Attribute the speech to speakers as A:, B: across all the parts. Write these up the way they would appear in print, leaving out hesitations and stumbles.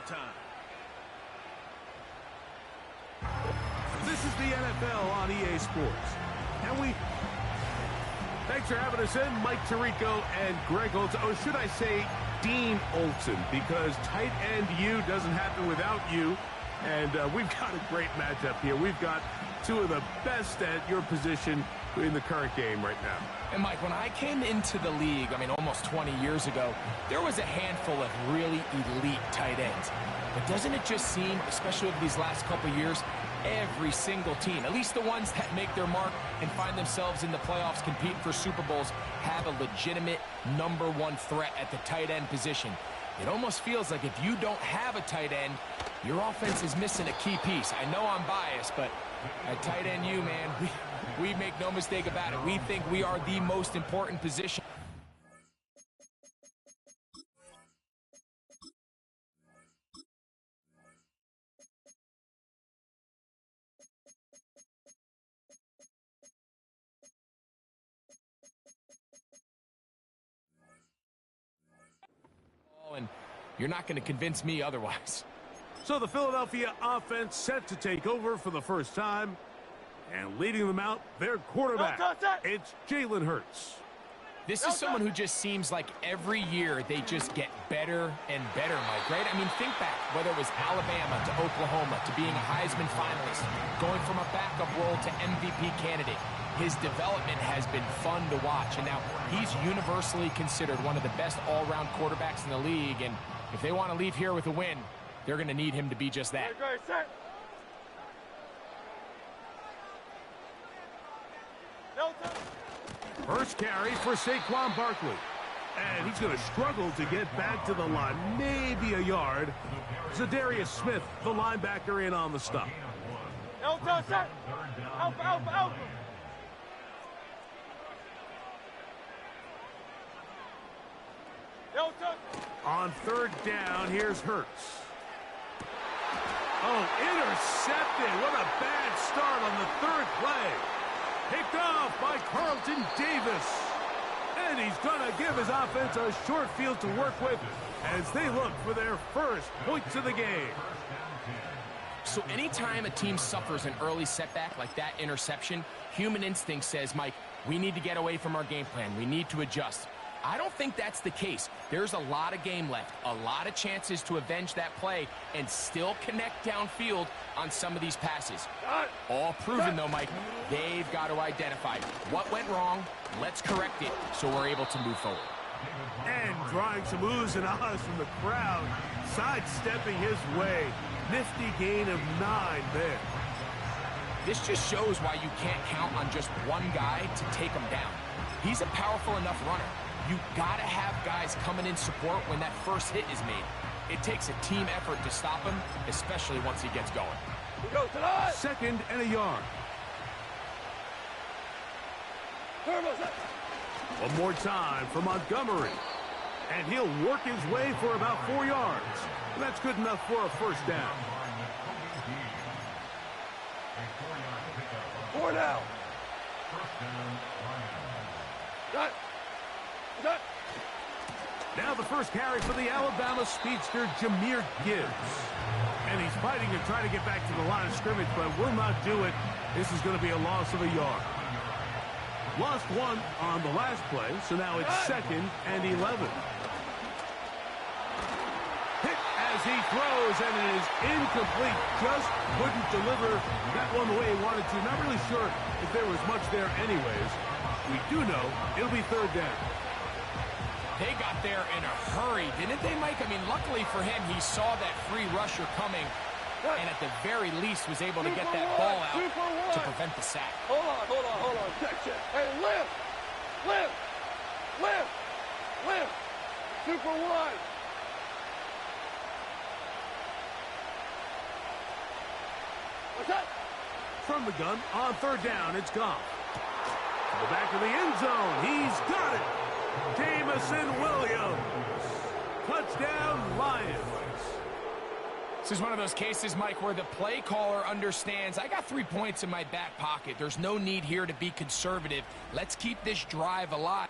A: that time. This is the NFL on EA Sports. And thanks for having us in, Mike Tirico and Greg Olson. Or should I say Dean Olson, because tight end U doesn't happen without you. And we've got a great matchup here. We've got two of the best at your position in the current game right now.
B: And Mike, when I came into the league, almost 20 years ago, there was a handful of really elite tight ends. But doesn't it just seem, especially over these last couple of years, every single team, at least the ones that make their mark and find themselves in the playoffs competing for Super Bowls, have a legitimate #1 threat at the tight end position. It almost feels like if you don't have a tight end, your offense is missing a key piece. I know I'm biased, but at tight end U, man, we make no mistake about it. We think we are the most important position. And you're not going to convince me otherwise.
A: So the Philadelphia offense set to take over for the first time. And leading them out, their quarterback, it's Jalen Hurts.
B: This is someone who just seems like every year they just get better and better, Mike, right? Think back, whether it was Alabama to Oklahoma to being a Heisman finalist, going from a backup role to MVP candidate. His development has been fun to watch, and now he's universally considered one of the best all-around quarterbacks in the league, and if they want to leave here with a win, they're going to need him to be just that.
A: First carry for Saquon Barkley. And he's going to struggle to get back to the line, maybe a yard. Zadarius Smith, the linebacker, in on the stop. On third down, here's Hurts. Oh, intercepted. What a bad start on the third play. Picked off by Carlton Davis. And he's going to give his offense a short field to work with as they look for their first points of the game.
B: So anytime a team suffers an early setback like that interception, human instinct says, Mike, we need to get away from our game plan. We need to adjust. I don't think that's the case. There's a lot of game left, a lot of chances to avenge that play and still connect downfield on some of these passes. All proven, though, Mike. They've got to identify what went wrong. Let's correct it so we're able to move forward.
A: And drawing some oohs and ahs from the crowd, sidestepping his way. Nifty gain of 9 there.
B: This just shows why you can't count on just one guy to take him down. He's a powerful enough runner. You gotta have guys coming in support when that first hit is made. It takes a team effort to stop him, especially once he gets going.
A: Second and a yard. One more time for Montgomery. And he'll work his way for about 4 yards. And that's good enough for a first down.
C: 4 now.
A: Now the first carry for the Alabama speedster, Jahmyr Gibbs. And he's fighting and trying to get back to the line of scrimmage, but will not do it. This is going to be a loss of a yard. Lost 1 on the last play, so now it's second and 11. Hit as he throws, and it is incomplete. Just couldn't deliver that one the way he wanted to. Not really sure if there was much there anyways. We do know it'll be third down.
B: They got there in a hurry, didn't they, Mike? Luckily for him, he saw that free rusher coming, and at the very least was able to get that ball out to prevent the sack.
C: Hold on. Check. Hey, lift. 2 for 1. What's that?
A: From the gun, on third down, it's Goff. To the back of the end zone, he's got it. Jamison Williams. Touchdown, Lions.
B: This is one of those cases, Mike, where the play caller understands, I got 3 points in my back pocket. There's no need here to be conservative. Let's keep this drive alive.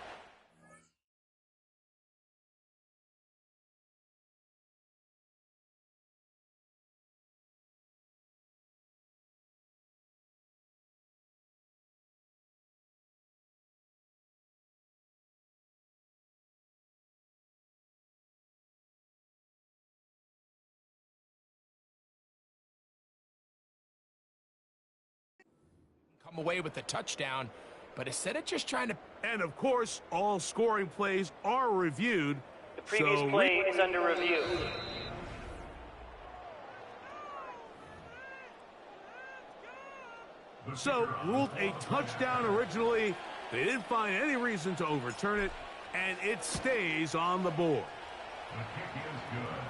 B: away with the touchdown, but instead of just trying to...
A: And, of course, all scoring plays are reviewed.
D: The previous play is under review.
A: So, ruled a touchdown originally. They didn't find any reason to overturn it, and it stays on the board.
E: The kick is good.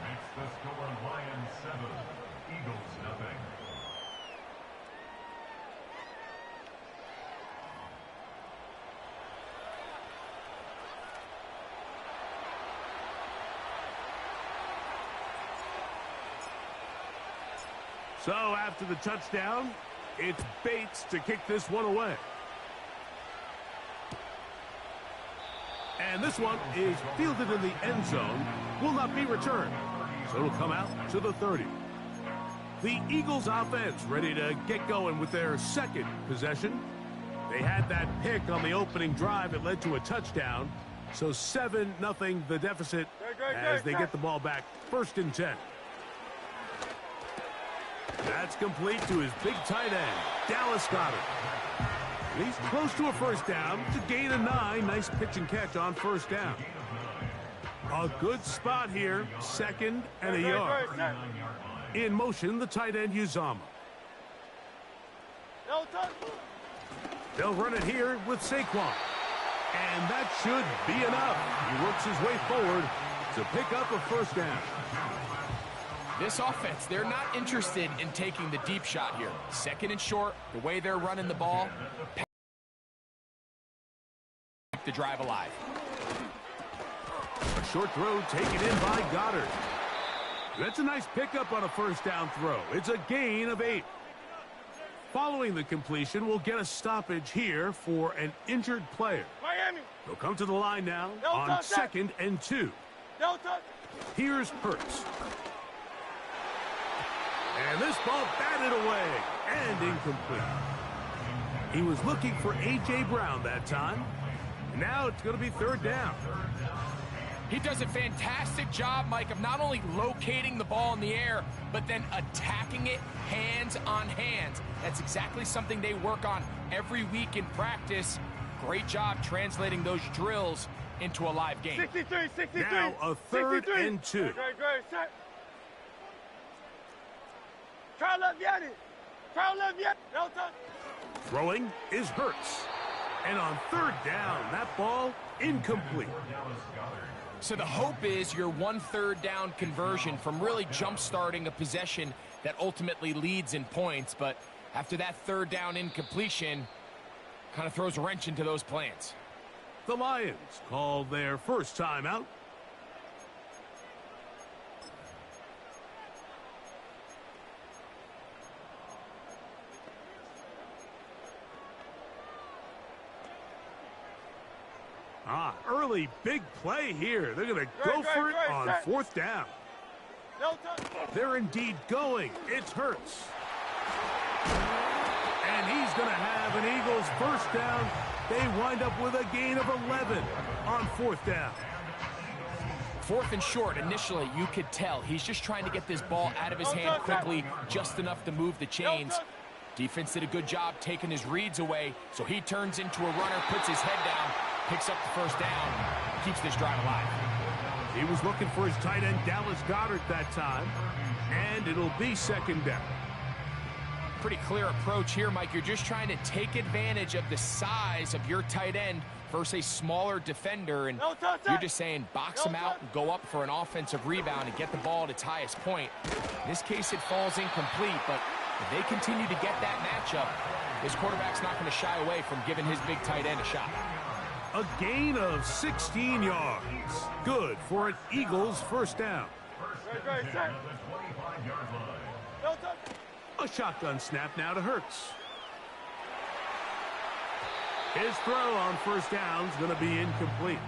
E: Makes the score Lions 7, Eagles nothing.
A: So after the touchdown, it's Bates to kick this one away. And this one is fielded in the end zone, will not be returned. So it'll come out to the 30. The Eagles offense ready to get going with their second possession. They had that pick on the opening drive that led to a touchdown. So 7-0 the deficit as they get the ball back, 1st and 10. That's complete to his big tight end, Dallas Goedert. And he's close to a first down. It's a gain of 9. Nice pitch and catch on first down. A good spot here, 2nd and a yard. In motion, the tight end, Uzomah. They'll run it here with Saquon. And that should be enough. He works his way forward to pick up a first down.
B: This offense, they're not interested in taking the deep shot here. 2nd and short, the way they're running the ball, keep the drive alive.
A: A short throw taken in by Goddard. That's a nice pickup on a first down throw. It's a gain of 8. Following the completion, we'll get a stoppage here for an injured player.
C: Miami.
A: They'll come to the line now on 2nd and 2. Here's Hurts. And this ball batted away and incomplete. He was looking for A.J. Brown that time. And now it's going to be 3rd down.
B: He does a fantastic job, Mike, of not only locating the ball in the air, but then attacking it hands on hands. That's exactly something they work on every week in practice. Great job translating those drills into a live game.
C: 63.
A: Now a 3rd and 2.
C: Great. Try left, no touch.
A: Throwing is Hurts. And on 3rd down, that ball incomplete.
B: So the hope is your 1 3rd down conversion from really jump-starting a possession that ultimately leads in points. But after that 3rd down incompletion, kind of throws a wrench into those plans.
A: The Lions call their first timeout. Early big play here. They're going to go for it on 4th down. They're indeed going. It's Hurts. And he's going to have an Eagles first down. They wind up with a gain of 11 on 4th down.
B: 4th and short, initially, you could tell he's just trying to get this ball out of his hand quickly, just enough to move the chains. Defense did a good job taking his reads away, so he turns into a runner, puts his head down, picks up the first down, keeps this drive alive.
A: He was looking for his tight end, Dallas Goedert, that time, and it'll be 2nd down.
B: Pretty clear approach here, Mike. You're just trying to take advantage of the size of your tight end versus a smaller defender, and you're just saying box him out and go up for an offensive rebound and get the ball at its highest point. In this case, it falls incomplete, but if they continue to get that matchup, this quarterback's not going to shy away from giving his big tight end a shot.
A: A gain of 16 yards. Good for an Eagles first down. A shotgun snap now to Hurts. His throw on first down is going to be incomplete.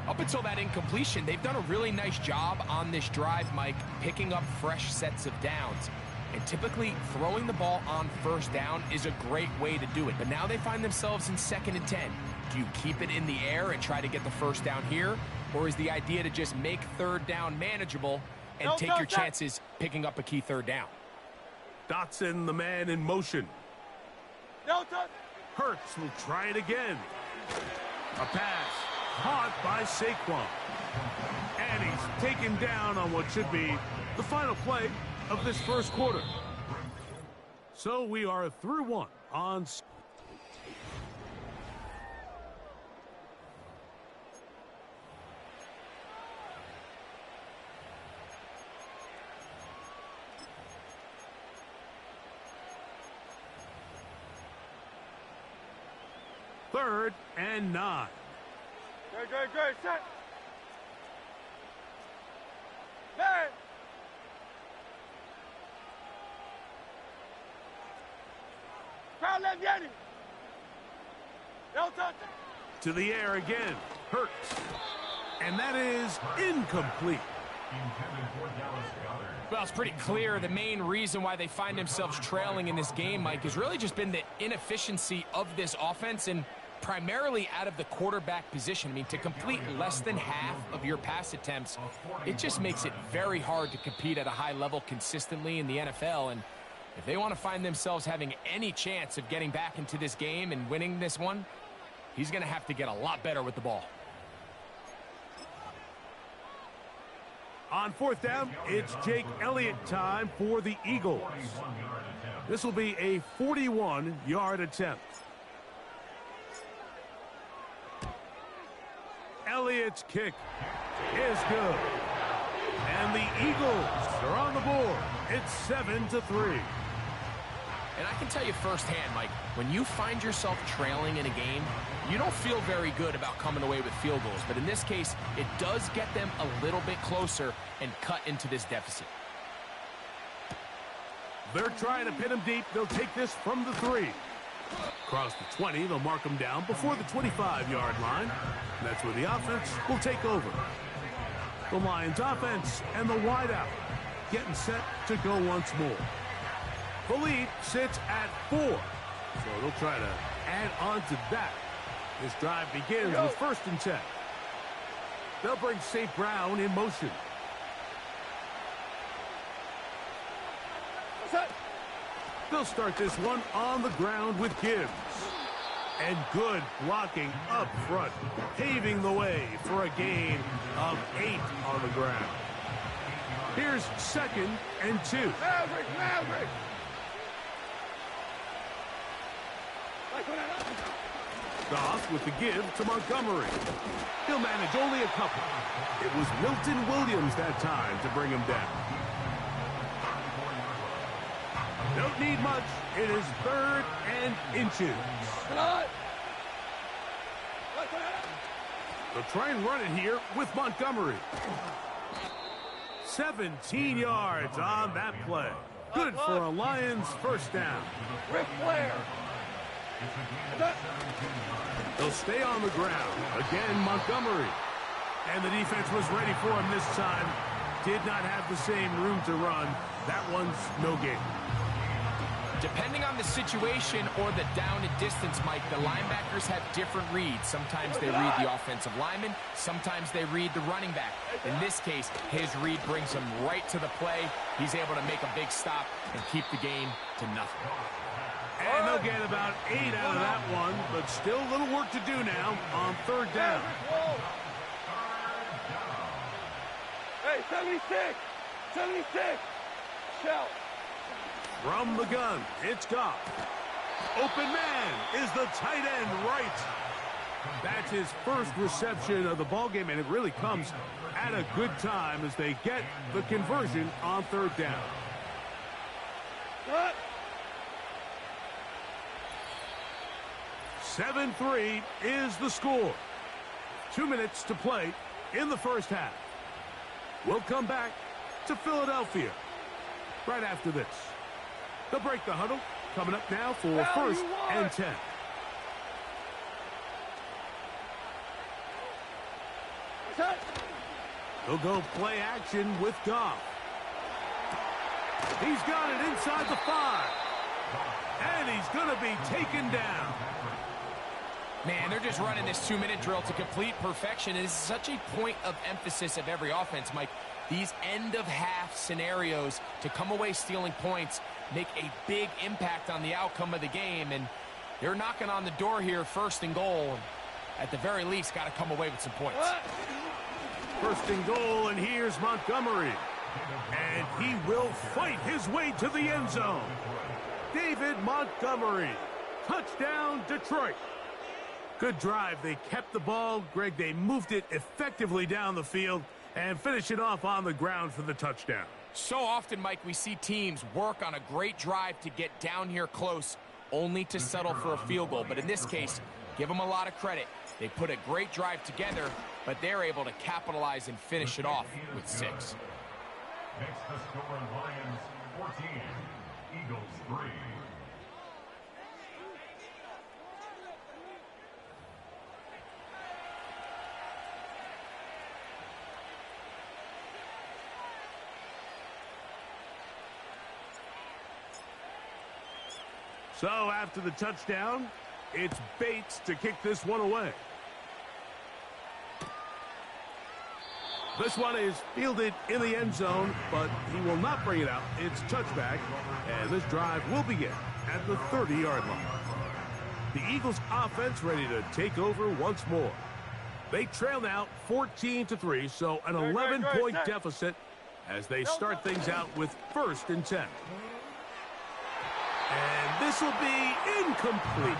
B: Up until that incompletion, they've done a really nice job on this drive, Mike, picking up fresh sets of downs. And typically, throwing the ball on first down is a great way to do it. But now they find themselves in 2nd and 10. Do you keep it in the air and try to get the first down here? Or is the idea to just make 3rd down manageable and take your chances picking up a key 3rd down?
A: Dotson, the man in motion.
C: No touch.
A: Hurts will try it again. A pass caught by Saquon. And he's taken down on what should be the final play of this first quarter. So we are through one on... Third and 9.
C: Great, set. Man. Crowd left Yanni. No touch.
A: To the air again. Hurts. And that is incomplete.
B: Well, it's pretty clear the main reason why they find themselves trailing in this game, Mike, has really just been the inefficiency of this offense and primarily out of the quarterback position. I mean, to complete less than half of your pass attempts, it just makes it very hard to compete at a high level consistently in the NFL. And if they want to find themselves having any chance of getting back into this game and winning this one, he's going to have to get a lot better with the ball.
A: On fourth down, it's Jake Elliott time for the Eagles. This will be a 41-yard attempt. Elliott's kick is good. And the Eagles are on the board. It's 7-3.
B: And I can tell you firsthand, Mike, when you find yourself trailing in a game, you don't feel very good about coming away with field goals. But in this case, it does get them a little bit closer and cut into this deficit.
A: They're trying to pin him deep. They'll take this from the 3. Across the 20, they'll mark him down before the 25-yard line. And that's where the offense will take over. The Lions offense and the wideout getting set to go once more. The lead sits at 4. So they'll try to add on to that. This drive begins with 1st and 10. They'll bring St. Brown in motion. They'll start this one on the ground with Gibbs. And good blocking up front, paving the way for a gain of 8 on the ground. Here's 2nd and 2.
C: Maverick.
A: Goff with the give to Montgomery. He'll manage only a couple. It was Milton Williams that time to bring him down. Don't need much. It is 3rd and inches. They'll try and run it here with Montgomery. 17 yards on that play. Good for a Lions first down.
C: Ric Flair.
A: They'll stay on the ground. Again, Montgomery. And the defense was ready for him this time. Did not have the same room to run. That one's no gain.
B: Depending on the situation or the down and distance, Mike, the linebackers have different reads. Sometimes they read the offensive lineman. Sometimes they read the running back. In this case, his read brings him right to the play. He's able to make a big stop and keep the game to nothing.
A: And they'll get about 8 out of that one, but still a little work to do now on 3rd down.
C: Hey, 76. Shout.
A: From the gun, it's Goff. Open man is the tight end right. That's his first reception of the ballgame, and it really comes at a good time as they get the conversion on 3rd down.
C: What?
A: 7-3 is the score. 2 minutes to play in the first half. We'll come back to Philadelphia right after this. They'll break the huddle. Coming up now for 1st and 10. They'll go play action with Goff. He's got it inside the 5. And he's going to be taken down.
B: Man, they're just running this 2-minute drill to complete perfection. It is such a point of emphasis of every offense, Mike. These end-of-half scenarios to come away stealing points make a big impact on the outcome of the game. And They're knocking on the door here, 1st and goal. And at the very least, got to come away with some points.
A: 1st and goal, and here's Montgomery. And he will fight his way to the end zone. David Montgomery. Touchdown, Detroit. Good drive. They kept the ball. Greg, they moved it effectively down the field and finish it off on the ground for the touchdown.
B: So often, Mike, we see teams work on a great drive to get down here close, only to settle for a field goal. But in this case, give them a lot of credit. They put a great drive together, but they're able to capitalize and finish it off with 6.
E: Next to score, Lions 14, Eagles 3.
A: So after the touchdown, it's Bates to kick this one away. This one is fielded in the end zone, but he will not bring it out. It's touchback, and this drive will begin at the 30-yard line. The Eagles offense ready to take over once more. They trail now 14-3, so an 11-point deficit as they start things out with 1st and 10. And this will be incomplete.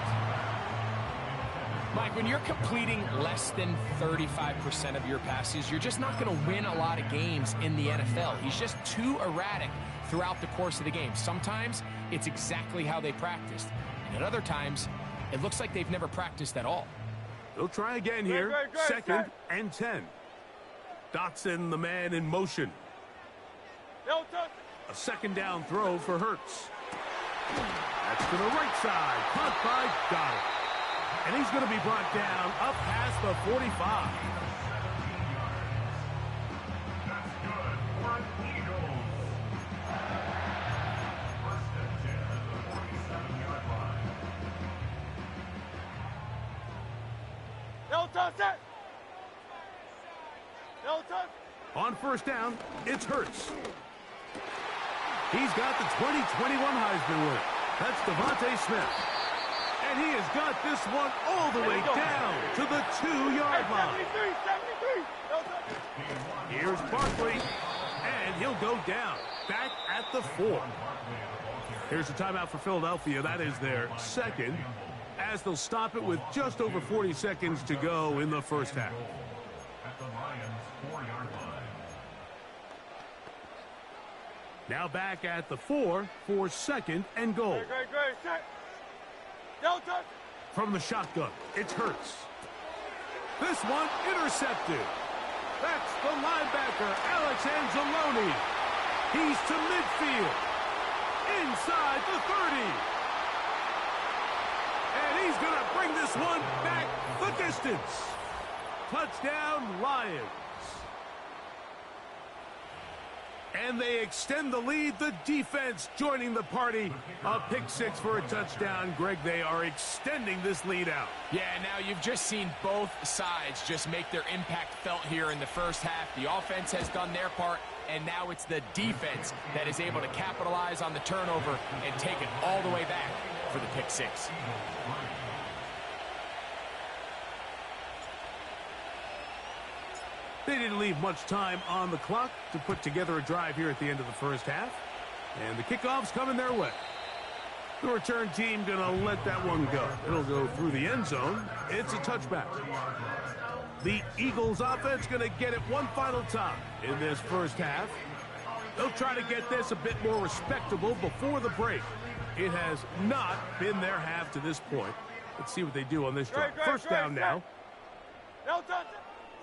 B: Mike, when you're completing less than 35% of your passes, you're just not going to win a lot of games in the NFL. He's just too erratic throughout the course of the game. Sometimes it's exactly how they practiced. And at other times, it looks like they've never practiced at all.
A: They'll try again here. 2nd and 10. Dotson, the man in motion. A 2nd down throw for Hurts. That's to the right side. Caught by Goddard. And he's going to be brought down up past the 45.
E: That's good for Eagles. 1st and 10 at the 47-yard line.
C: No touch it. No touch.
A: On 1st down, it's Hurts. He's got the 2021 Heisman winner. That's Devontae Smith. And he has got this one all the way down to the 2-yard line.
C: 73. No touch.
A: Here's Barkley, and he'll go down, back at the 4. Here's a timeout for Philadelphia. That is their 2nd, as they'll stop it with just over 40 seconds to go in the 1st half.
E: At the Lions 4-yard line.
A: Now back at the 4 for 2nd and goal.
C: Great. Set. No touch.
A: From the shotgun, it's Hurts. This one intercepted. That's the linebacker, Alex Anzalone. He's to midfield. Inside the 30. And he's going to bring this one back the distance. Touchdown, Lions. And they extend the lead. The defense joining the party. A pick 6 for a touchdown. Greg, they are extending this lead out.
B: Yeah, now you've just seen both sides just make their impact felt here in the 1st half. The offense has done their part, and now it's the defense that is able to capitalize on the turnover and take it all the way back for the pick 6.
A: They didn't leave much time on the clock to put together a drive here at the end of the 1st half. And the kickoff's coming their way. The return team going to let that one go. It'll go through the end zone. It's a touchback. The Eagles offense going to get it one final time in this 1st half. They'll try to get this a bit more respectable before the break. It has not been their half to this point. Let's see what they do on this drive. 1st down now.
C: No touch.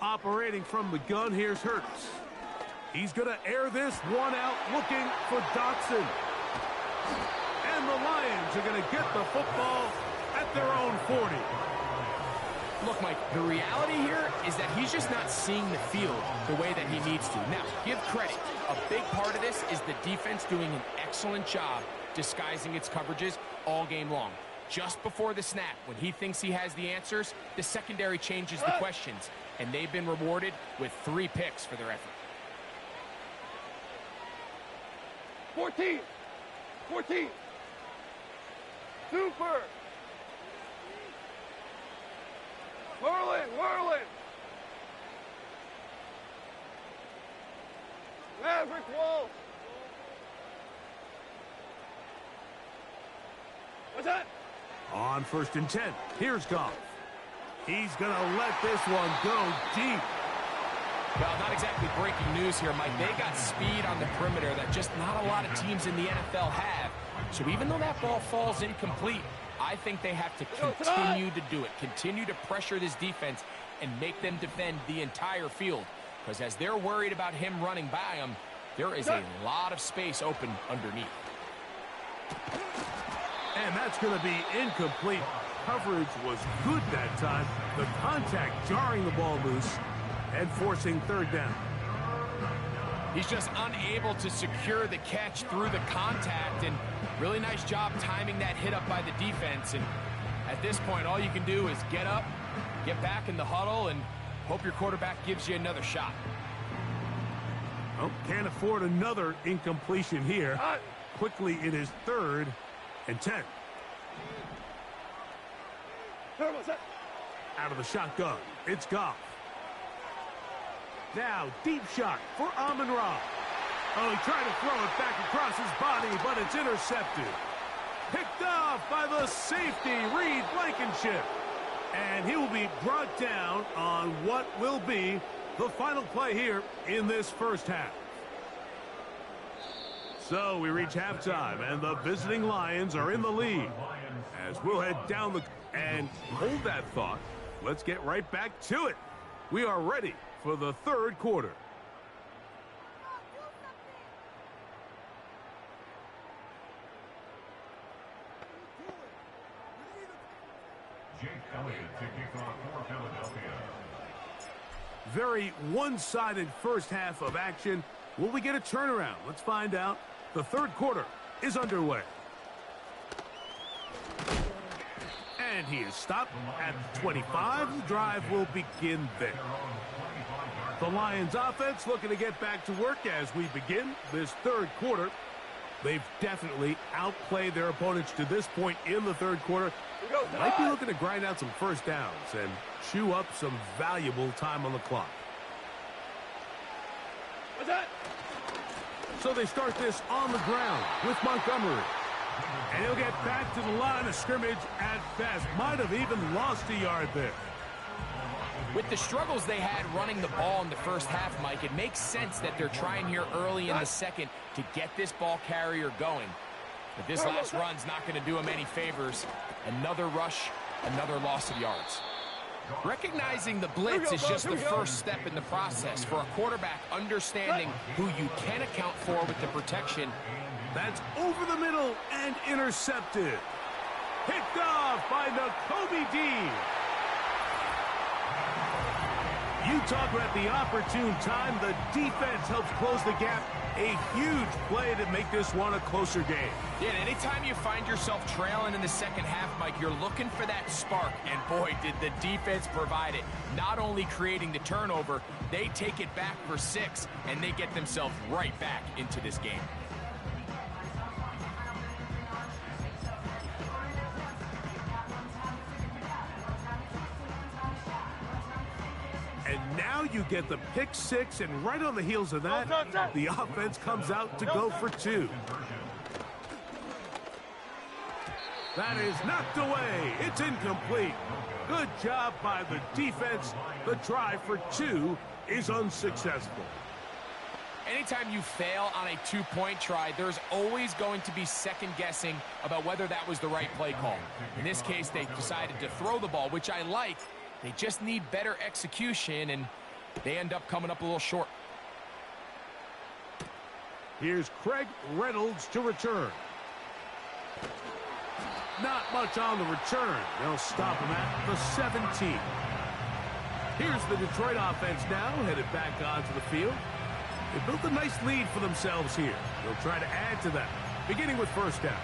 A: Operating from the gun, here's Hurts. He's going to air this one out, looking for Dotson. And the Lions are going to get the football at their own 40.
B: Look, Mike, the reality here is that he's just not seeing the field the way that he needs to. Now, give credit. A big part of this is the defense doing an excellent job disguising its coverages all game long. Just before the snap, when he thinks he has the answers, the secondary changes the questions, and they've been rewarded with 3 picks for their effort.
C: 14. Super. Whirling, whirling. Maverick wall. What's that?
A: On 1st and 10, here's Goff. He's going to let this one go deep.
B: Well, not exactly breaking news here, Mike. They got speed on the perimeter that just not a lot of teams in the NFL have. So even though that ball falls incomplete, I think they have to continue to do it. Continue to pressure this defense and make them defend the entire field. Because as they're worried about him running by them, there is a lot of space open underneath.
A: And that's going to be incomplete. Coverage was good that time. The contact jarring the ball loose and forcing 3rd down.
B: He's just unable to secure the catch through the contact, and really nice job timing that hit up by the defense. And at this point, all you can do is get up, get back in the huddle, and hope your quarterback gives you another shot.
A: Oh, can't afford another incompletion here. Quickly, it is 3rd and 10. Out of the shotgun, it's Goff. Now, deep shot for Amon-Ra. Oh, he tried to throw it back across his body, but it's intercepted. Picked off by the safety, Reed Blankenship. And he will be brought down on what will be the final play here in this first half. So we reach halftime, and the visiting Lions are in the lead. As we'll head down the... And hold that thought. Let's get right back to it. We are ready for the 3rd quarter.
E: Jake Elliott to kick off for Philadelphia.
A: Very one-sided first half of action. Will we get a turnaround? Let's find out. The 3rd quarter is underway. And he is stopped at 25. The drive will begin there. The Lions offense looking to get back to work as we begin this 3rd quarter. They've definitely outplayed their opponents to this point in the 3rd quarter. Might be looking to grind out some first downs and chew up some valuable time on the clock.
C: What's that?
A: So they start this on the ground with Montgomery. And he'll get back to the line of scrimmage at best. Might have even lost a yard there.
B: With the struggles they had running the ball in the first half, Mike, it makes sense that they're trying here early in the second to get this ball carrier going. But this last run's not going to do him any favors. Another rush, another loss of yards. Recognizing the blitz is just the first step in the process for a quarterback understanding who you can account for with the protection.
A: That's over the middle and intercepted. Picked off by Nakobe Dean. You talk about the opportune time. The defense helps close the gap. A huge play to make this one a closer game.
B: Yeah, and anytime you find yourself trailing in the second half, Mike, you're looking for that spark. And boy, did the defense provide it. Not only creating the turnover, they take it back for 6, and they get themselves right back into this game.
A: And now you get the pick 6, and right on the heels of that, the offense comes out to go for 2. That is knocked away. It's incomplete. Good job by the defense. The try for 2 is unsuccessful.
B: Anytime you fail on a 2-point try, there's always going to be second guessing about whether that was the right play call. In this case, they decided to throw the ball, which I like. They just need better execution, and they end up coming up a little short.
A: Here's Craig Reynolds to return. Not much on the return. They'll stop him at the 17. Here's the Detroit offense now, headed back onto the field. They built a nice lead for themselves here. They'll try to add to that, beginning with first down.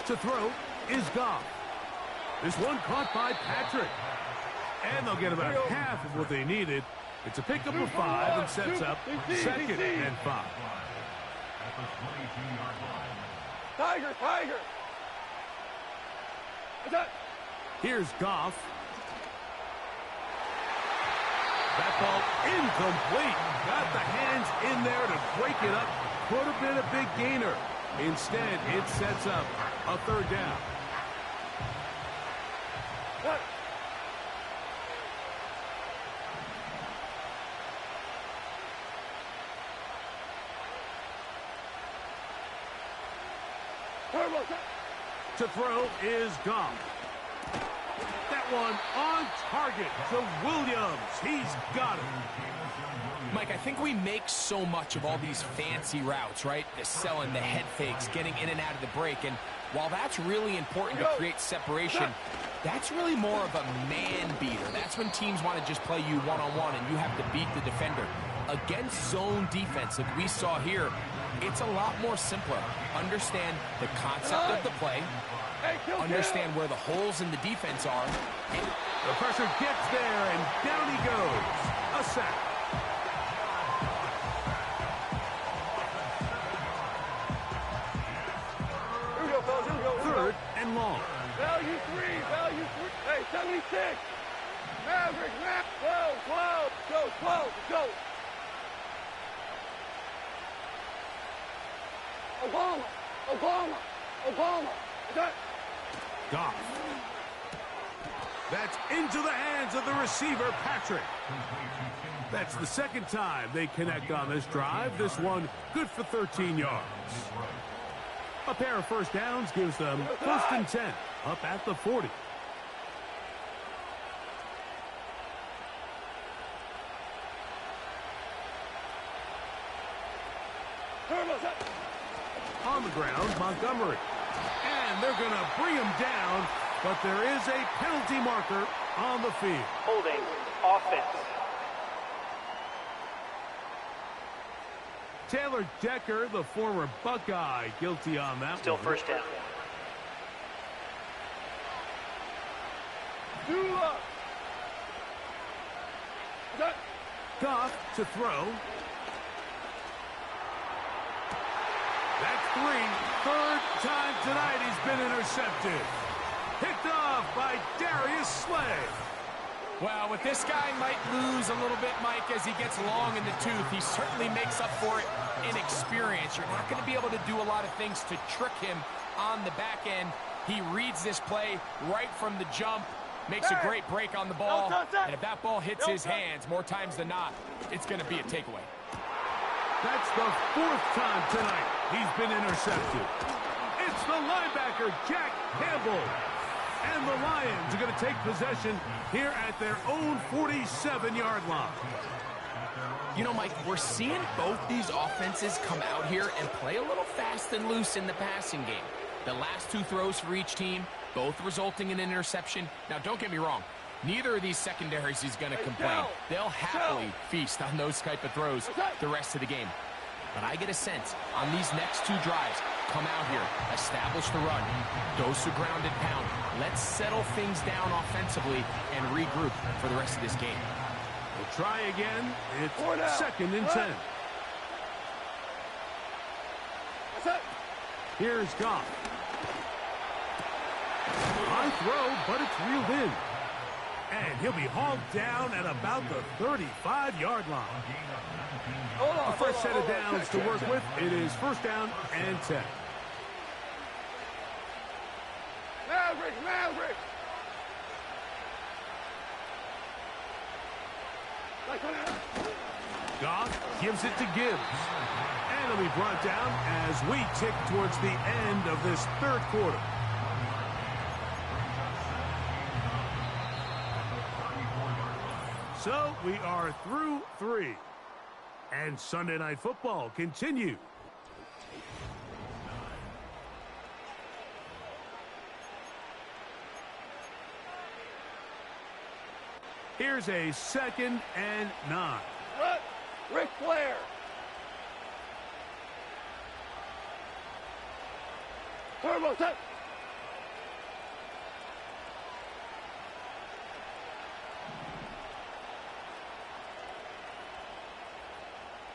A: To throw is Goff. This one caught by Patrick. And they'll get about half of what they needed. It's a pickup of 5 and sets up 2nd and 5.
E: the 22-yard line.
C: Tiger, Tiger. What's that?
A: Here's Goff. That ball incomplete. Got the hands in there to break it up. Could have been a big gainer. Instead, it sets up a third down.
C: What? Turbo,
A: To throw is Goff. That one on target to Williams. He's got it.
B: Mike, I think we make so much of all these fancy routes, right? The selling, the head fakes, getting in and out of the break. And while that's really important to create separation, that's really more of a man beater. That's when teams want to just play you one-on-one and you have to beat the defender. Against zone defense, like we saw here, it's a lot more simpler. Understand the concept of the play, understand where the holes in the defense are.
A: The pressure gets there, and down he goes. A sack.
C: Here we go, fellas, here we go.
A: Third and long.
C: Value three, value three. Hey, 76. Maverick, Maverick. 12, 12. Go, 12, go. Obama, Obama, Obama. What's that?
A: Goff. That's into the hands of the receiver, Patrick. That's the second time they connect on this drive. This one good for 13 yards. A pair of first downs gives them 1st and 10 up at the 40. On the ground, Montgomery. And they're going to bring him down, but there is a penalty marker on the field.
D: Holding. Offense.
A: Taylor Decker, the former Buckeye, guilty on that
D: Still
A: one.
D: first down.
A: Goff to throw. That's 3. Third time tonight he's been intercepted. Picked off by Darius Slay.
B: Well, with this guy might lose a little bit, Mike, as he gets long in the tooth. He certainly makes up for it in experience. You're not going to be able to do a lot of things to trick him on the back end. He reads this play right from the jump, makes a great break on the ball, and if that ball hits his hands more times than not, it's going to be a takeaway.
A: That's the 4th time tonight he's been intercepted. It's the linebacker, Jack Campbell. And the Lions are going to take possession here at their own 47-yard line.
B: You know, Mike, we're seeing both these offenses come out here and play a little fast and loose in the passing game. The last 2 throws for each team, both resulting in an interception. Now, don't get me wrong. Neither of these secondaries is going to complain. They'll happily feast on those type of throws the rest of the game. But I get a sense on these next 2 drives, come out here, establish the run, dose of ground and pound. Let's settle things down offensively and regroup for the rest of this game.
A: We'll try again. It's 2nd and 10. Here's Goff. On throw, but it's reeled in. And he'll be hauled down at about the 35-yard line. A fresh set of downs to work with. It is 1st down and 10.
C: Maverick, Maverick.
A: Goff gives it to Gibbs. And it'll be brought down as we tick towards the end of this 3rd quarter. So we are through 3. And Sunday Night Football continues. Here's a 2nd and 9.
C: What? Ric Flair. Turbo set.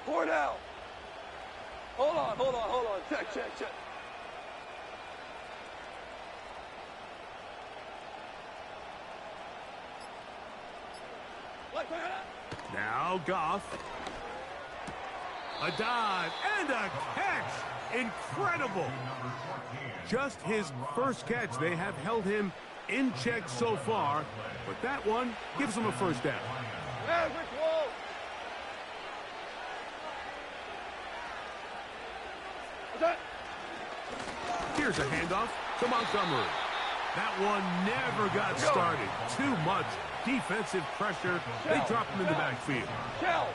C: Four down. Hold on. Check.
A: Now Goff. A dive and a catch. Incredible. Just his first catch. They have held him in check so far, but that one gives him a first down.
C: Maverick wall.
A: Here's a handoff to Montgomery. That one never got started. Too much defensive pressure. They dropped him in the backfield.
C: Shell.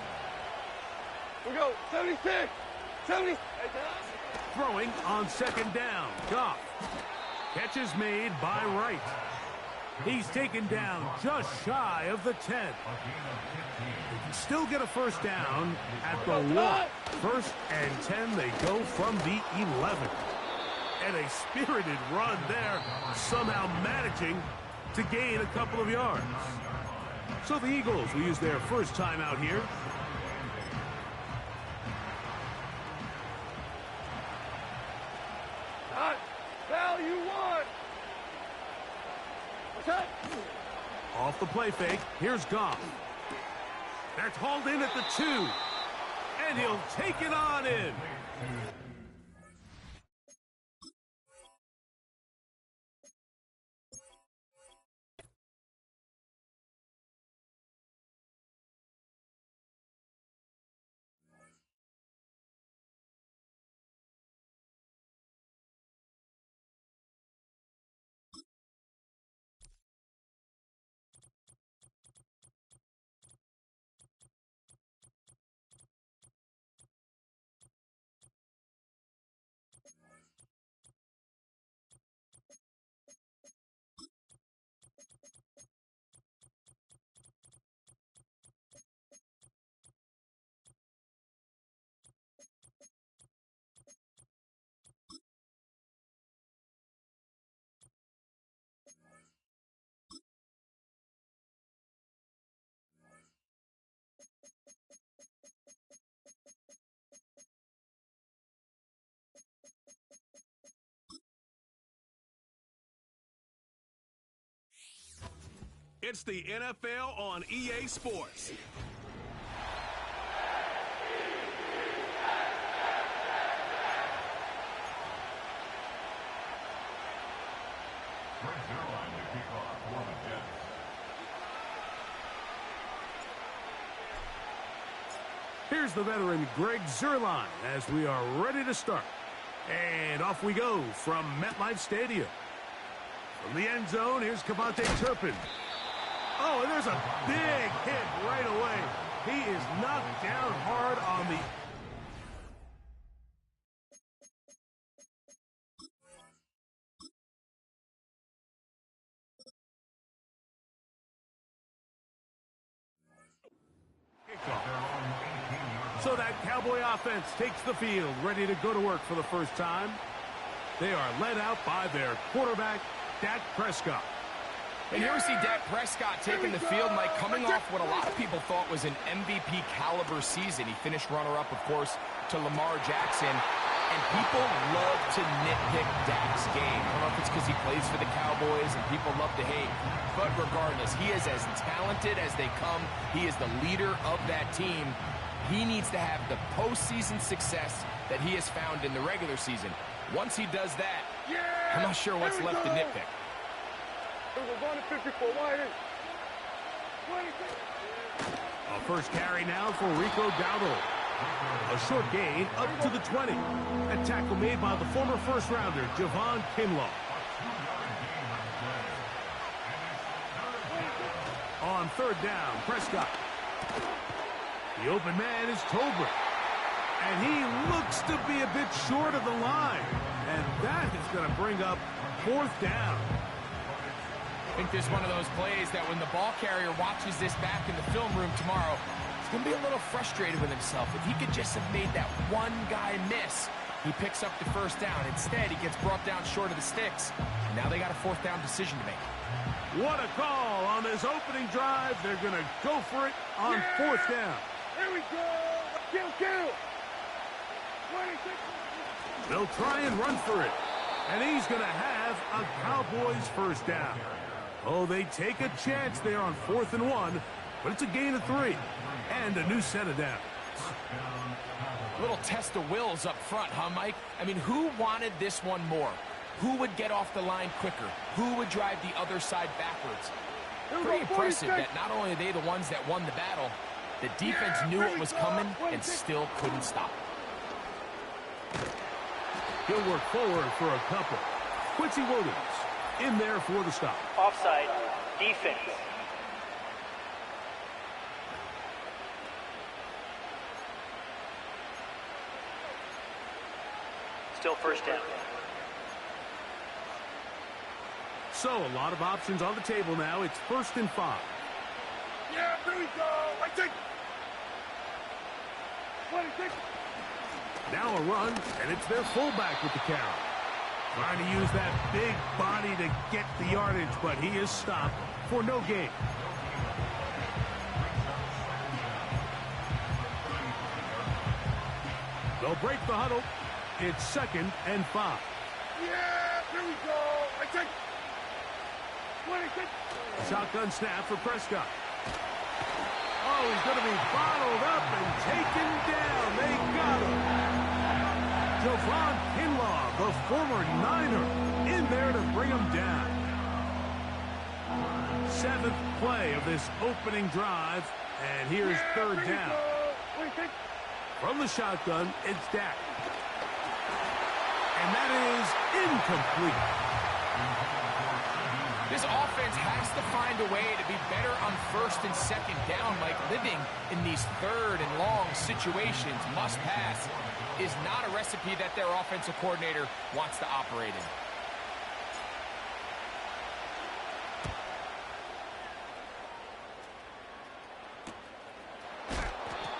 C: We go. 76. 70.
A: Throwing on second down. Goff. Catch is made by Wright. He's taken down just shy of the 10. They can still get a first down at the 1. First and 10, they go from the 11. And a spirited run there, somehow managing to gain a couple of yards. So the Eagles will use their first time out here.
C: Not value 1. What's that?
A: Off the play fake, here's Goff. That's hauled in at the 2. And he'll take it on in. It's the NFL on EA Sports. Here's the veteran Greg Zuerlein as we are ready to start. And off we go from MetLife Stadium. From the end zone, here's Cavante Turpin. Oh, and there's a big hit right away. He is knocked down hard on the... So that Cowboy offense takes the field, ready to go to work for the first time. They are led out by their quarterback, Dak Prescott.
B: And here we see Dak Prescott taking the field, Mike, coming off what a lot of people thought was an MVP caliber season. He finished runner-up, of course, to Lamar Jackson. And people love to nitpick Dak's game. I don't know if it's because he plays for the Cowboys and people love to hate. But regardless, he is as talented as they come. He is the leader of that team. He needs to have the postseason success that he has found in the regular season. Once he does that, I'm not sure what's left to nitpick.
A: A first carry now for Rico Dowdle. A short gain up to the 20. A tackle made by the former first-rounder, Javon Kinlaw. On third down, Prescott. The open man is Tolbert. And he looks to be a bit short of the line. And that is going to bring up fourth down.
B: I think this is one of those plays that when the ball carrier watches this back in the film room tomorrow, he's going to be a little frustrated with himself. If he could just have made that one guy miss, he picks up the first down. Instead, he gets brought down short of the sticks. Now they got a fourth down decision to make.
A: What a call on this opening drive. They're going to go for it on fourth down.
C: Here we go. Kill.
A: They'll try and run for it. And he's going to have a Cowboys first down. Oh, they take a chance there on 4th and 1, but it's a gain of 3 and a new set of downs.
B: Little test of wills up front, huh, Mike? I mean, who wanted this one more? Who would get off the line quicker? Who would drive the other side backwards? Pretty impressive that not only are they the ones that won the battle, the defense knew it was coming and still couldn't stop it.
A: He'll work forward for a couple. Quincy Williams in there for the stop.
D: Offside. Defense. Still first down.
A: So a lot of options on the table now. It's 1st and 5.
C: Yeah, here we go. I take 26.
A: Now a run, and it's their fullback with the carry. Trying to use that big body to get the yardage, but he is stopped for no gain. They'll break the huddle. It's 2nd and 5.
C: Yeah, here we go. I take 26.
A: Shotgun snap for Prescott. Oh, he's going to be bottled up and taken down. They got him. Javon Kinlaw, the former Niner, in there to bring him down. 7th play of this opening drive, and here's 3rd down. From the shotgun, it's Dak. And that is incomplete.
B: This offense has to find a way to be better on 1st and 2nd down. Like, living in these 3rd and long situations, must pass, is not a recipe that their offensive coordinator wants to operate in.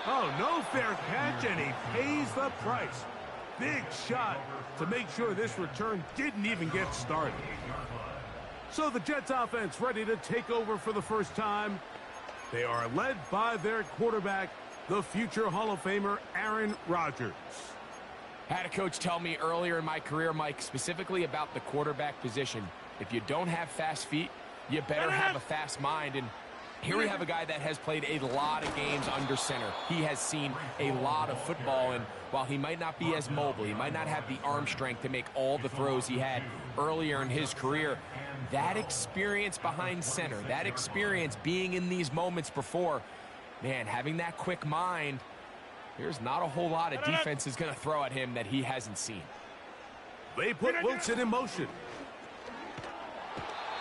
A: Oh, no fair catch, and he pays the price. Big shot to make sure this return didn't even get started. So the Jets offense ready to take over for the first time. They are led by their quarterback, the future Hall of Famer, Aaron Rodgers.
B: I had a coach tell me earlier in my career, Mike, specifically about the quarterback position. If you don't have fast feet, you better have a fast mind. And here we have a guy that has played a lot of games under center. He has seen a lot of football, and while he might not be as mobile, he might not have the arm strength to make all the throws he had earlier in his career, that experience behind center, that experience being in these moments before, man, having that quick mind, there's not a whole lot of defense is going to throw at him that he hasn't seen.
A: They put Wilson in motion.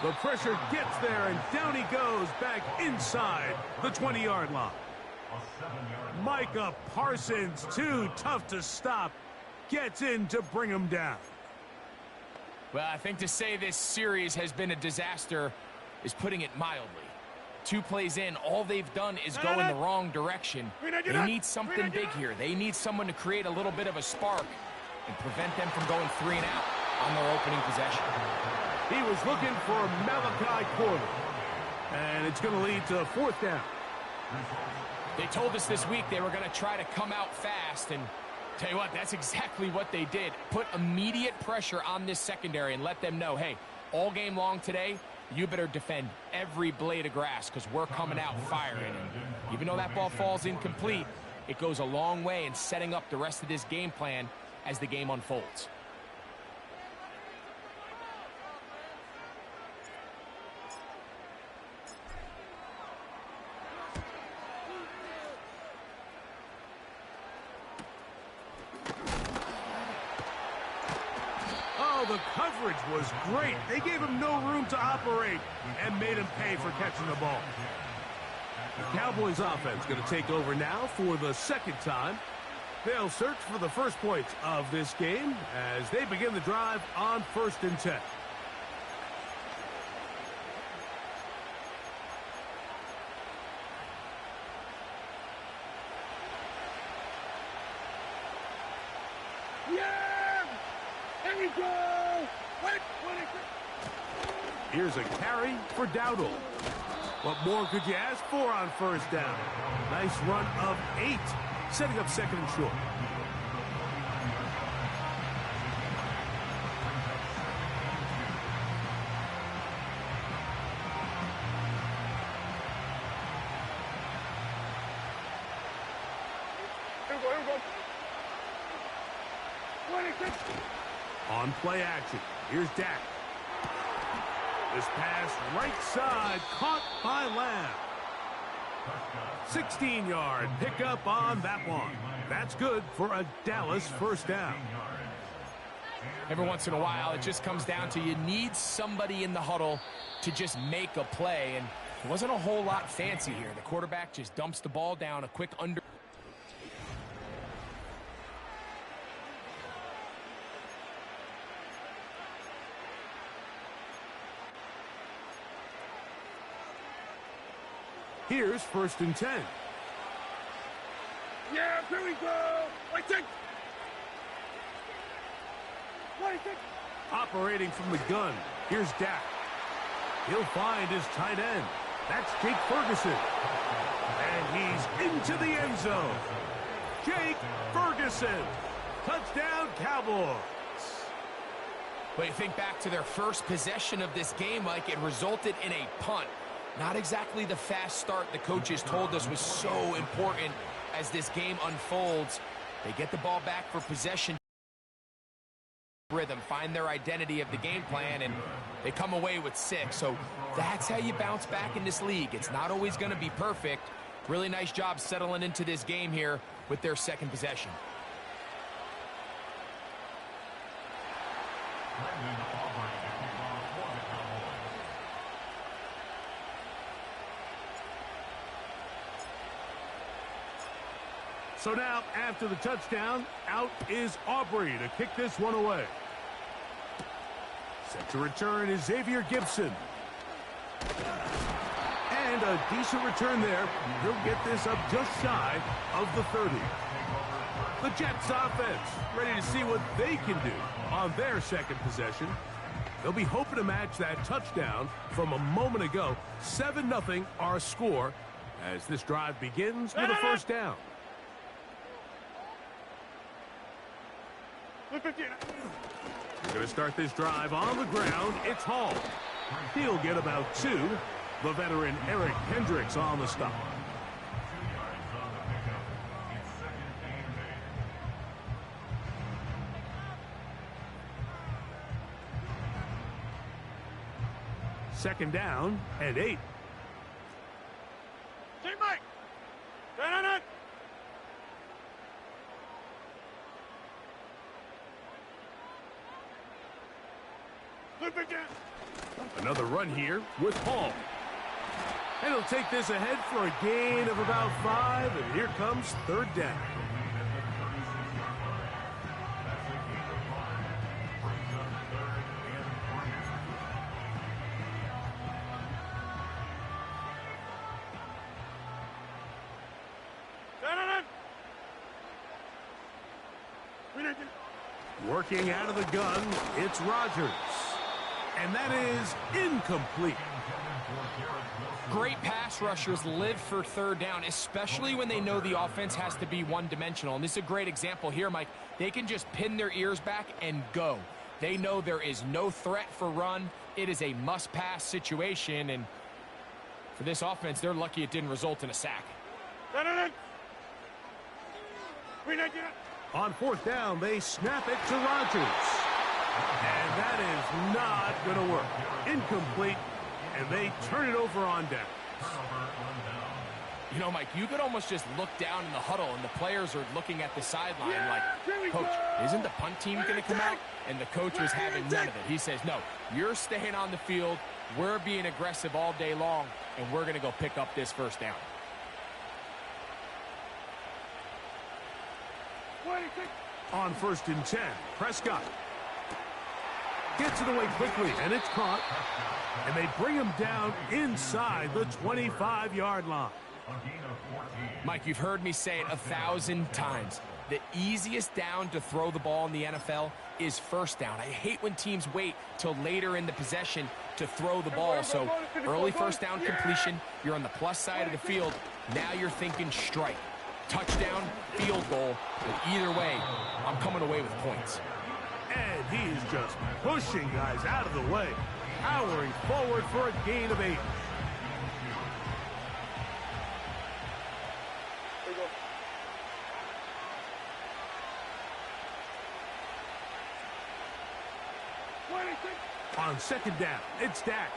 A: The pressure gets there, and down he goes back inside the 20-yard line. Micah Parsons, too tough to stop, gets in to bring him down.
B: Well, I think to say this series has been a disaster is putting it mildly. 2 plays in, all they've done is go in the wrong direction. They need something big here. They need someone to create a little bit of a spark and prevent them from going 3 and out on their opening possession.
A: He was looking for Malachi Corley, and it's going to lead to 4th down.
B: They told us this week they were going to try to come out fast, and tell you what, that's exactly what they did. Put immediate pressure on this secondary and let them know, hey, all game long today, you better defend every blade of grass because we're coming out firing. And even though that ball falls incomplete, it goes a long way in setting up the rest of this game plan as the game unfolds.
A: The coverage was great. They gave him no room to operate and made him pay for catching the ball. The Cowboys offense going to take over now for the 2nd time. They'll search for the first points of this game as they begin the drive on 1st and 10. Here's a carry for Dowdle. What more could you ask for on 1st down? Nice run of 8, setting up 2nd and short.
C: Here we go. 26.
A: On play action, here's Dak. This pass right side, caught by Lamb. 16-yard pickup on that one. That's good for a Dallas first down.
B: Every once in a while, it just comes down to you need somebody in the huddle to just make a play, and it wasn't a whole lot fancy here. The quarterback just dumps the ball down, a quick under.
A: Here's 1st and 10.
C: Yeah, here we go. 26.
A: Operating from the gun, here's Dak. He'll find his tight end. That's Jake Ferguson. And he's into the end zone. Jake Ferguson. Touchdown, Cowboys.
B: But you think back to their first possession of this game, Mike, it resulted in a punt. Not exactly the fast start the coaches told us was so important as this game unfolds. They get the ball back for possession. Rhythm, find their identity of the game plan, and they come away with 6. So that's how you bounce back in this league. It's not always going to be perfect. Really nice job settling into this game here with their second possession.
A: So now, after the touchdown, out is Aubrey to kick this one away. Set to return is Xavier Gibson. And a decent return there. He'll get this up just shy of the 30. The Jets offense ready to see what they can do on their second possession. They'll be hoping to match that touchdown from a moment ago. 7-0 our score as this drive begins with a first down. We're going to start this drive on the ground. It's Hall. He'll get about 2. The veteran Eric Hendricks on the stop. Second down and 8.
C: Team Mike. Turn on it.
A: Another run here with Hall. And he'll take this ahead for a gain of about 5, and here comes third down. Working out of the gun, it's Rodgers. And that is incomplete.
B: Great pass rushers live for third down, especially when they know the offense has to be one-dimensional. And this is a great example here, Mike. They can just pin their ears back and go. They know there is no threat for run. It is a must-pass situation. And for this offense, they're lucky it didn't result in a sack.
A: On fourth down, they snap it to Rodgers. And that is not going to work. Incomplete, and they turn it over on down.
B: You know, Mike, you could almost just look down in the huddle, and the players are looking at the sideline like, Coach, isn't the punt team going to come out? And the coach was having none of it. He says, no, you're staying on the field. We're being aggressive all day long, and we're going to go pick up this first down.
A: On 1st and 10, Prescott gets it away quickly, and it's caught. And they bring him down inside the 25-yard line.
B: Mike, you've heard me say it 1,000 times. The easiest down to throw the ball in the NFL is first down. I hate when teams wait till later in the possession to throw the ball. So early first down completion, you're on the plus side of the field. Now you're thinking strike. Touchdown, field goal, but either way, I'm coming away with points.
A: And he's just pushing guys out of the way, powering forward for a gain of 8. On second down, it's Dak.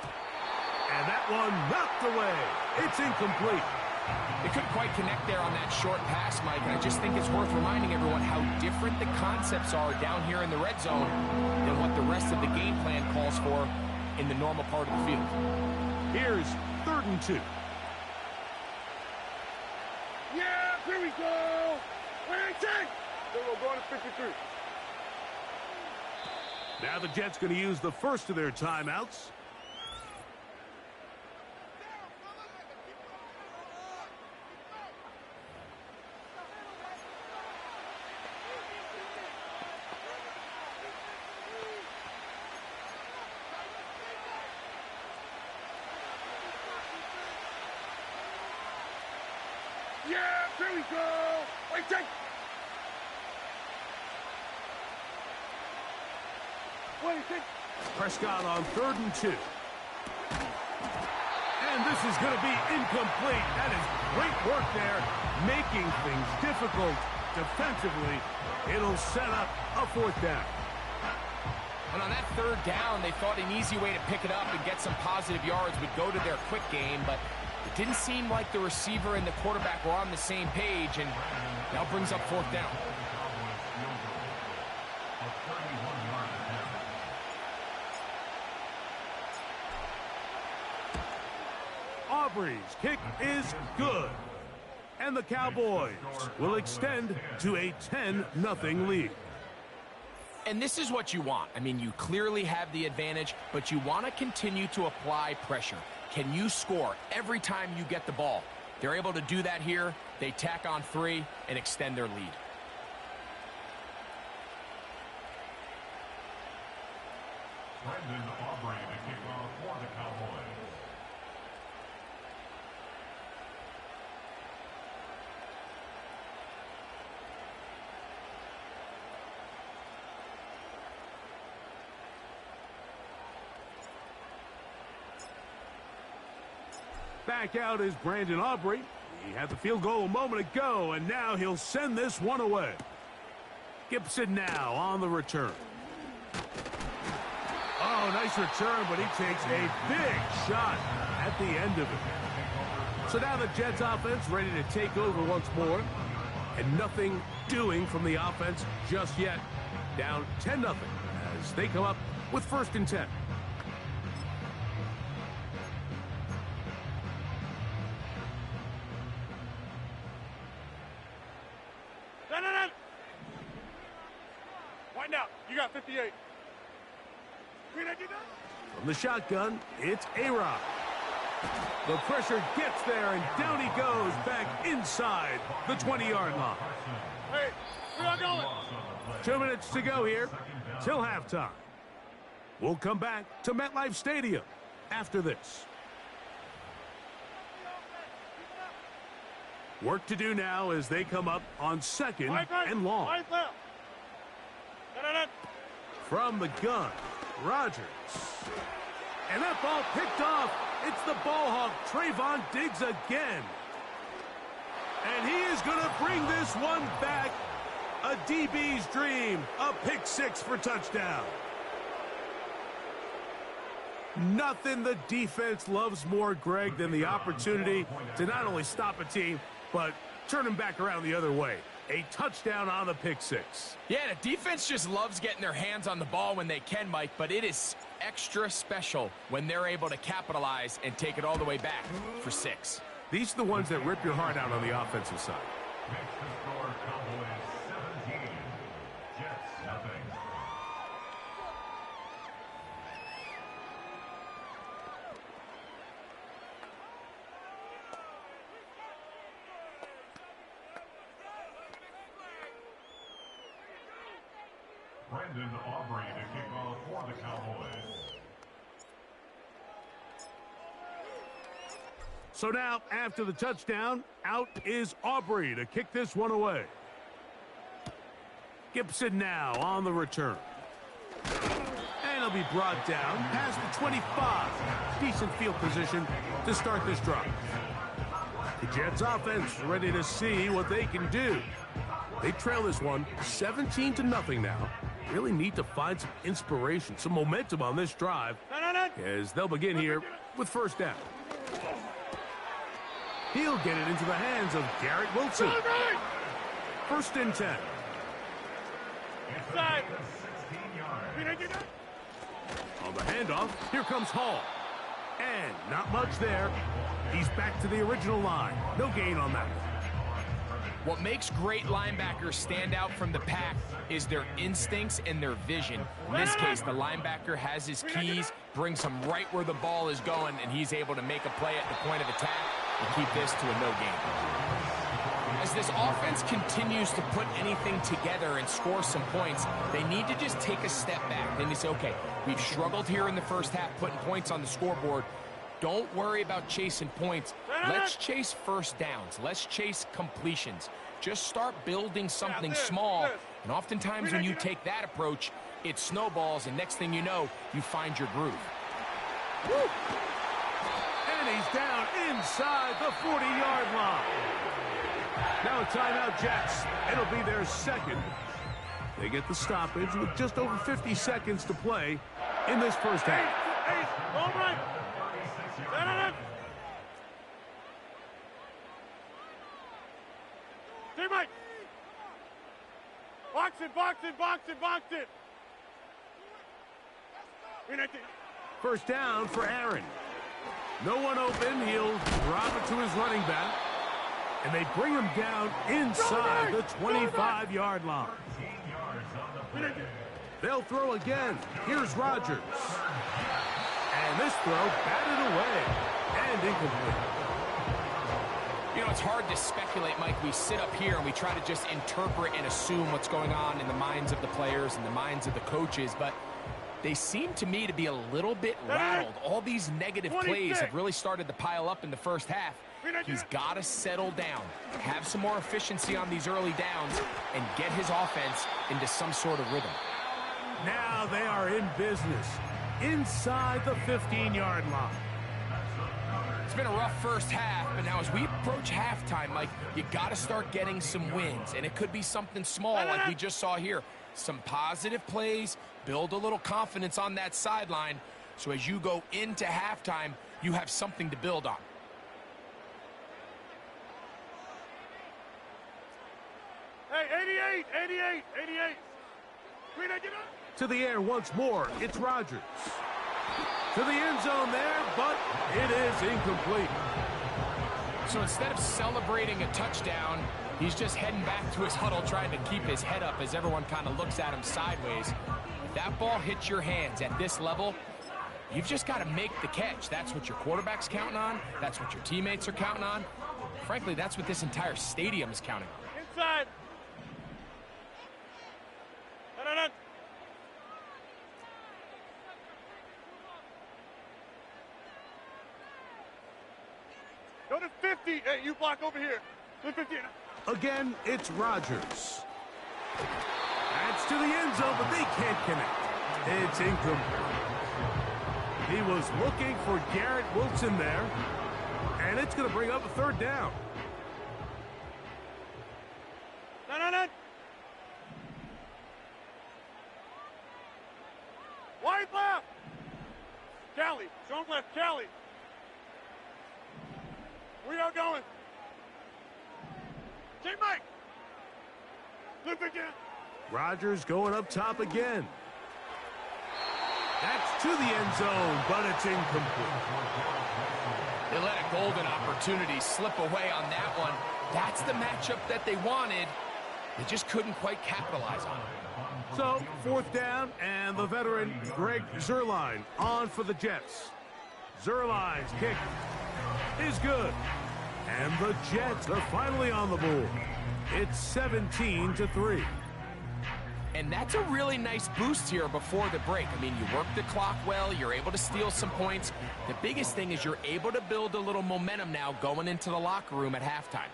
A: And that one knocked away. It's incomplete.
B: They couldn't quite connect there on that short pass, Mike, and I just think it's worth reminding everyone how different the concepts are down here in the red zone than what the rest of the game plan calls for in the normal part of the field.
A: Here's 3rd and 2.
C: Yeah, here we go. Wait, check. Then we're going to 53.
A: Now the Jets going to use the first of their timeouts.
C: Yeah, here we go. Wait, check. Wait, check.
A: Prescott on 3rd and 2. And this is going to be incomplete. That is great work there, making things difficult defensively. It'll set up a 4th down.
B: And on that 3rd down, they thought an easy way to pick it up and get some positive yards would go to their quick game, but it didn't seem like the receiver and the quarterback were on the same page, and now brings up 4th down.
A: Aubrey's kick is good. And the Cowboys will extend to a 10-0 lead.
B: And this is what you want. I mean, you clearly have the advantage, but you want to continue to apply pressure. Can you score every time you get the ball? They're able to do that here. They tack on 3 and extend their lead.
E: Brendan Aubrey to kick off for the Cowboys.
A: Back out is Brandon Aubrey. He had the field goal a moment ago, and now he'll send this one away. Gibson now on the return. Oh, nice return, but he takes a big shot at the end of it. So now the Jets offense ready to take over once more. And nothing doing from the offense just yet. Down 10-0 as they come up with 1st and 10.
C: Wind out. You got 58.
A: From the shotgun, it's A-Rod. The pressure gets there, and down he goes back inside the 20-yard line.
C: Hey, we're not going.
A: 2 minutes to go here till halftime. We'll come back to MetLife Stadium after this. Work to do now as they come up on 2nd and long. From the gun, Rodgers. And that ball picked off. It's the ball hawk, Trayvon Diggs again. And he is going to bring this one back. A DB's dream. A pick 6 for touchdown. Nothing the defense loves more, Greg, than the opportunity to not only stop a team, but turn them back around the other way. A touchdown on the pick 6.
B: Yeah, the defense just loves getting their hands on the ball when they can, Mike, but it is extra special when they're able to capitalize and take it all the way back for 6.
A: These are the ones that rip your heart out on the offensive side.
E: Makes the score Cowboys 17, Jets nothing. Brendan Aubrey to kick off for the Cowboys.
A: So now, after the touchdown, out is Aubrey to kick this one away. Gibson now on the return. And he'll be brought down past the 25. Decent field position to start this drive. The Jets offense ready to see what they can do. They trail this one 17-0 now really need to find some inspiration, some momentum on this drive, as they'll begin here with first down. He'll get it into the hands of Garrett Wilson. First and 10.
C: Inside.
A: On the handoff, here comes Hall. And not much there. He's back to the original line. No gain on that.
B: What makes great linebackers stand out from the pack is their instincts and their vision. In this case, the linebacker has his keys, brings him right where the ball is going, and he's able to make a play at the point of attack and keep this to a no gain. As this offense continues to put anything together and score some points, they need to just take a step back. Then you say, okay, we've struggled here in the first half putting points on the scoreboard. Don't worry about chasing points. Let's chase first downs. Let's chase completions. Just start building something small. And oftentimes when you take that approach, it snowballs, and next thing you know, you find your groove.
A: Woo! And he's down inside the 40-yard line. Now a timeout, Jets. It'll be their second. They get the stoppage with just over 50 seconds to play in this first half.
C: All right. Teammate. Box it, box it, box it, box it.
A: First down for Aaron. No one open. He'll drop it to his running back. And they bring him down inside the 25-yard line. They'll throw again. Here's Rodgers. And this throw batted away and incomplete.
B: You know, it's hard to speculate, Mike. We sit up here and we try to just interpret and assume what's going on in the minds of the players and the minds of the coaches, but they seem to me to be a little bit rattled. All these negative plays have really started to pile up in the first half. He's got to settle down, have some more efficiency on these early downs, and get his offense into some sort of rhythm.
A: Now they are in business inside the 15-yard line.
B: It's been a rough first half, but now as we approach halftime, Mike, you got to start getting some wins, and it could be something small like we just saw here. Some positive plays, build a little confidence on that sideline, so as you go into halftime, you have something to build on.
C: Hey, 88.
A: To the air once more, it's Rodgers. To the end zone there, but it is incomplete.
B: So instead of celebrating a touchdown, he's just heading back to his huddle trying to keep his head up as everyone kind of looks at him sideways. If that ball hits your hands at this level, you've just got to make the catch. That's what your quarterback's counting on. That's what your teammates are counting on. Frankly, that's what this entire stadium is counting on.
C: Inside. No. Go to 50. Hey, you block over here. To 50.
A: Again, it's Rodgers. That's to the end zone, but they can't connect. It's incomplete. He was looking for Garrett Wilson there, and it's going to bring up a third down.
C: No. Wide left. Callie. Strong left. Callie. We are going. Teammate. Loop again.
A: Rodgers going up top again. That's to the end zone, but it's incomplete.
B: They let a golden opportunity slip away on that one. That's the matchup that they wanted. They just couldn't quite capitalize on it.
A: So, fourth down, and the veteran Greg Zuerlein on for the Jets. Zuerlein's kick is good. And the Jets are finally on the board. It's 17-3.
B: And that's a really nice boost here before the break. I mean, you work the clock well, you're able to steal some points. The biggest thing is you're able to build a little momentum now going into the locker room at halftime.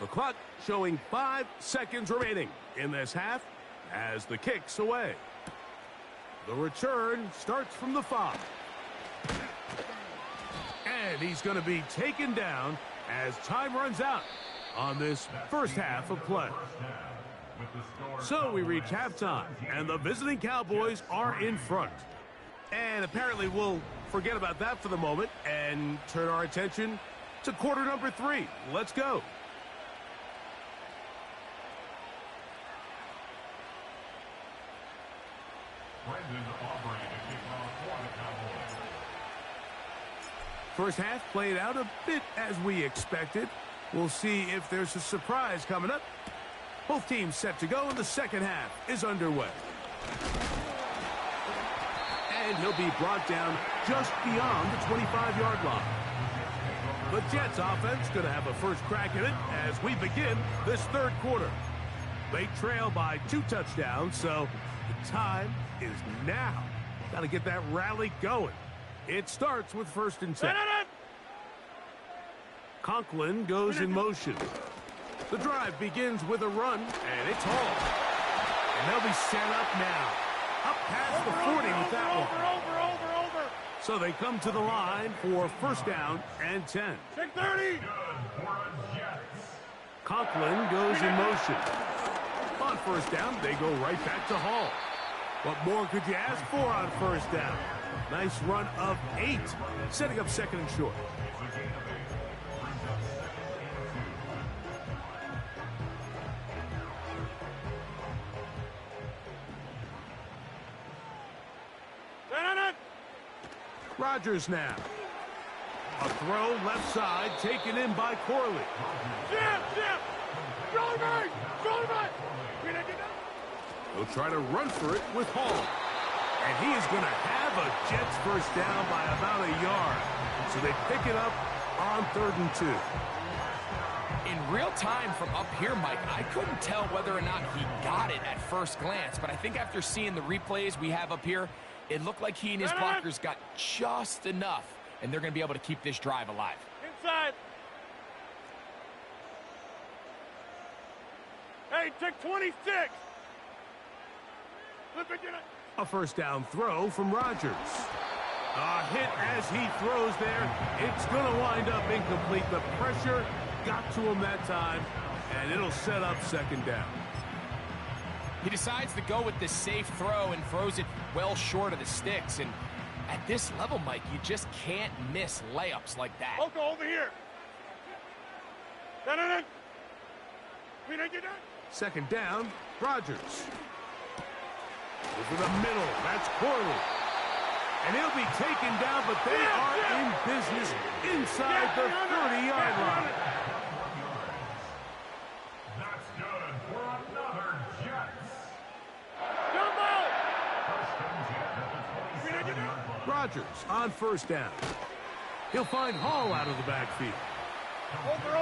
A: The clock showing 5 seconds remaining in this half as the kick's away. The return starts from the 5. And he's going to be taken down as time runs out on this first half of play.
E: with the score.
A: So we reach halftime, and the visiting Cowboys are in front. And apparently we'll forget about that for the moment and turn our attention to quarter number 3. Let's go.
E: Brendan Aubrey to kick off for the Cowboys.
A: First half played out a bit as we expected. We'll see if there's a surprise coming up. Both teams set to go, and the second half is underway. And he'll be brought down just beyond the 25-yard line. The Jets offense going to have a first crack at it as we begin this third quarter. They trail by 2 touchdowns, so the time is now. Got to get that rally going. It starts with 1st and 10. Conklin goes in motion. The drive begins with a run, and it's Hall. And they'll be set up now. Up past the 40 with that one.
C: Over.
A: So they come to the line for 1st down and 10.
C: Take 30.
E: Good for the Jets.
A: Conklin goes in motion. On 1st down, they go right back to Hall. What more could you ask for on 1st down? Nice run of 8, setting up 2nd and short.
E: It's a gain of 8. Brings up
C: 2nd and 2.
A: Rodgers now. A throw left side taken in by Corley.
C: Jim! Shoulder!
A: He'll try to run for it with Hall. And he is going to have a Jets first down by about a yard. So they pick it up on 3rd and 2.
B: In real time from up here, Mike, I couldn't tell whether or not he got it at first glance, but I think after seeing the replays we have up here, it looked like he and his blockers got just enough, and they're going to be able to keep this drive alive.
C: Inside. Hey, take 26. Flip it, get it.
A: A 1st down throw from Rodgers. A hit as he throws there. It's going to wind up incomplete. The pressure got to him that time, and it'll set up 2nd down.
B: He decides to go with this safe throw and throws it well short of the sticks. And at this level, Mike, you just can't miss layups like that.
C: Oko, over here. No. We didn't get that.
A: 2nd down, Rodgers. Over the middle, that's Corley. And he'll be taken down, but they are in business inside the 30-yard line.
E: That's good for another Jets.
C: Jumbo!
E: First and 10 at the 27-yard line.
A: Rodgers on 1st down. He'll find Hall out of the backfield.
C: Over.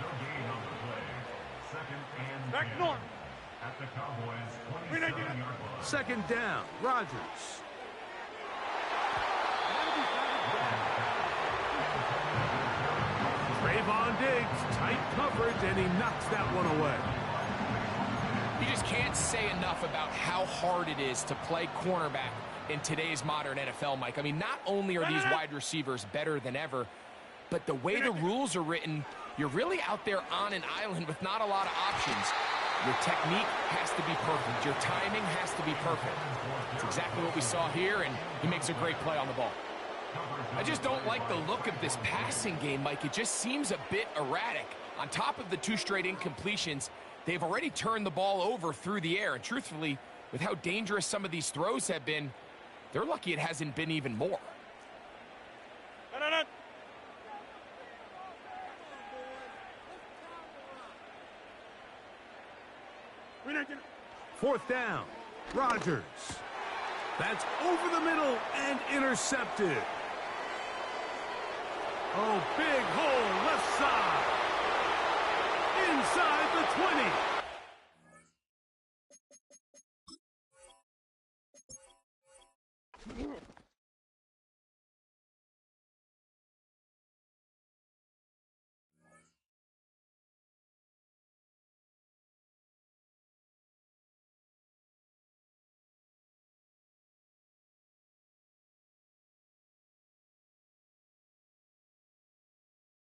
E: No gain on the play. 2nd and
C: Back
E: 10
C: north.
E: at the Cowboys' 27-yard line.
A: 2nd down, Rodgers. Trayvon Diggs, tight coverage, and he knocks that one away.
B: You just can't say enough about how hard it is to play cornerback in today's modern NFL, Mike. I mean, not only are these wide receivers better than ever, but the way the rules are written, you're really out there on an island with not a lot of options. Your technique has to be perfect. Your timing has to be perfect. That's exactly what we saw here, and he makes a great play on the ball. I just don't like the look of this passing game, Mike. It just seems a bit erratic. On top of the 2 straight incompletions, they've already turned the ball over through the air. And truthfully, with how dangerous some of these throws have been, they're lucky it hasn't been even more.
C: No.
A: 4th down, Rodgers. That's over the middle and intercepted. Oh, big hole left side. Inside the